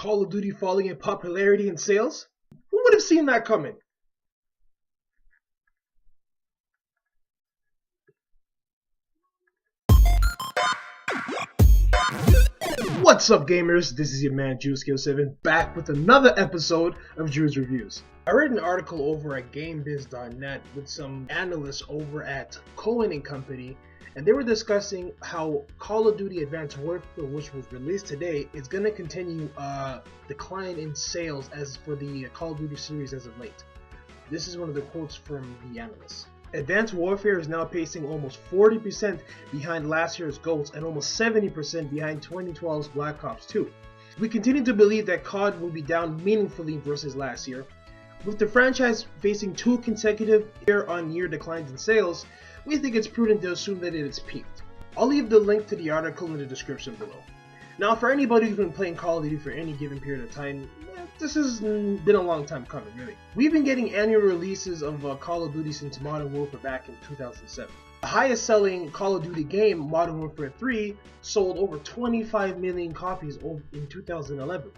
Call of Duty falling in popularity and sales? Who would have seen that coming? What's up, gamers? This is your man JewScale7 back with another episode of Drew's Reviews. I read an article over at GameBiz.net with some analysts over at Cohen & Company, and they were discussing how Call of Duty Advanced Warfare, which was released today, is going to continue decline in sales as for the Call of Duty series as of late. This is one of the quotes from the analysts. Advanced Warfare is now pacing almost 40% behind last year's Ghosts and almost 70% behind 2012's Black Ops 2. We continue to believe that COD will be down meaningfully versus last year. With the franchise facing 2 consecutive year-on-year declines in sales, we think it's prudent to assume that it has peaked. I'll leave the link to the article in the description below. Now, for anybody who's been playing Call of Duty for any given period of time, this has been a long time coming, really. We've been getting annual releases of Call of Duty since Modern Warfare back in 2007. The highest selling Call of Duty game, Modern Warfare 3, sold over 25 million copies in 2011.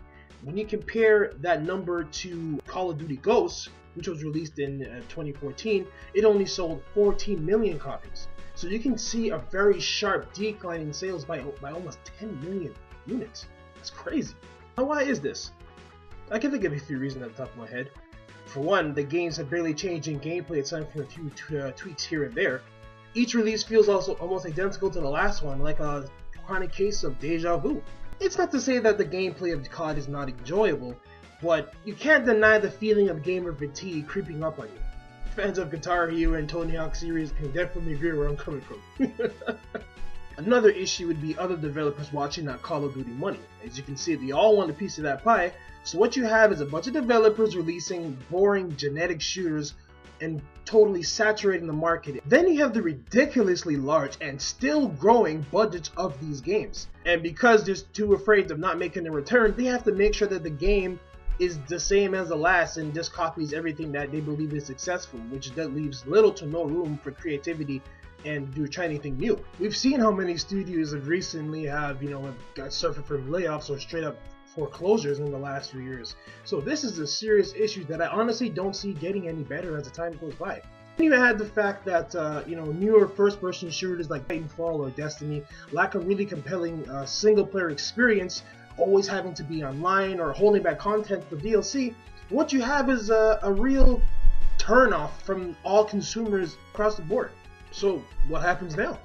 When you compare that number to Call of Duty Ghosts, which was released in 2014, it only sold 14 million copies. So you can see a very sharp decline in sales by almost 10 million units. That's crazy. Now, why is this? I can think of a few reasons at the top of my head. For one, the games have barely changed in gameplay aside from a few tweaks here and there. Each release feels also almost identical to the last one, like a chronic case of deja vu. It's not to say that the gameplay of COD is not enjoyable, but you can't deny the feeling of gamer fatigue creeping up on you. Fans of Guitar Hero and Tony Hawk series can definitely agree where I'm coming from. Another issue would be other developers watching that Call of Duty money. As you can see, they all want a piece of that pie, so what you have is a bunch of developers releasing boring genetic shooters and totally saturating the market. Then you have the ridiculously large and still growing budgets of these games. And because they're too afraid of not making a return, they have to make sure that the game is the same as the last and just copies everything that they believe is successful, which that leaves little to no room for creativity and do try anything new. We've seen how many studios have recently got suffered from layoffs or straight up foreclosures in the last few years. So this is a serious issue that I honestly don't see getting any better as the time goes by. You had the fact that newer first-person shooters like Titanfall or Destiny lack a really compelling single-player experience, always having to be online or holding back content for DLC. What you have is a real turnoff from all consumers across the board. So what happens now?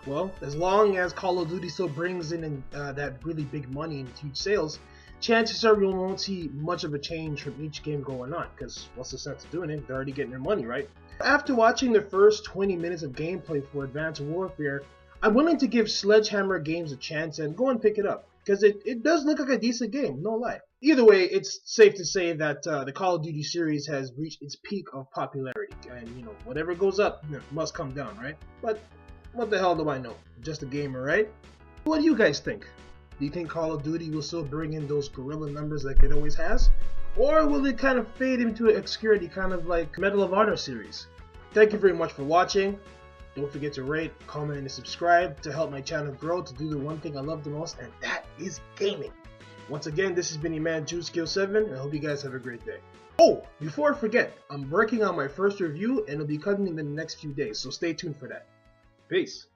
Well, as long as Call of Duty still brings in that really big money and huge sales, chances are we won't see much of a change from each game going on, because what's the sense of doing it? They're already getting their money, right? After watching the first 20 minutes of gameplay for Advanced Warfare, I'm willing to give Sledgehammer Games a chance and go and pick it up, because it does look like a decent game, no lie. Either way, it's safe to say that the Call of Duty series has reached its peak of popularity, and whatever goes up must come down, right? But what the hell do I know? Just a gamer, right? What do you guys think? Do you think Call of Duty will still bring in those guerrilla numbers like it always has? Or will it kind of fade into obscurity, kind of like Medal of Honor series? Thank you very much for watching. Don't forget to rate, comment, and subscribe to help my channel grow, to do the one thing I love the most, and that is gaming. Once again, this has been your man JewScale7, and I hope you guys have a great day. Oh, before I forget, I'm working on my first review, and it'll be coming in the next few days, so stay tuned for that. Peace.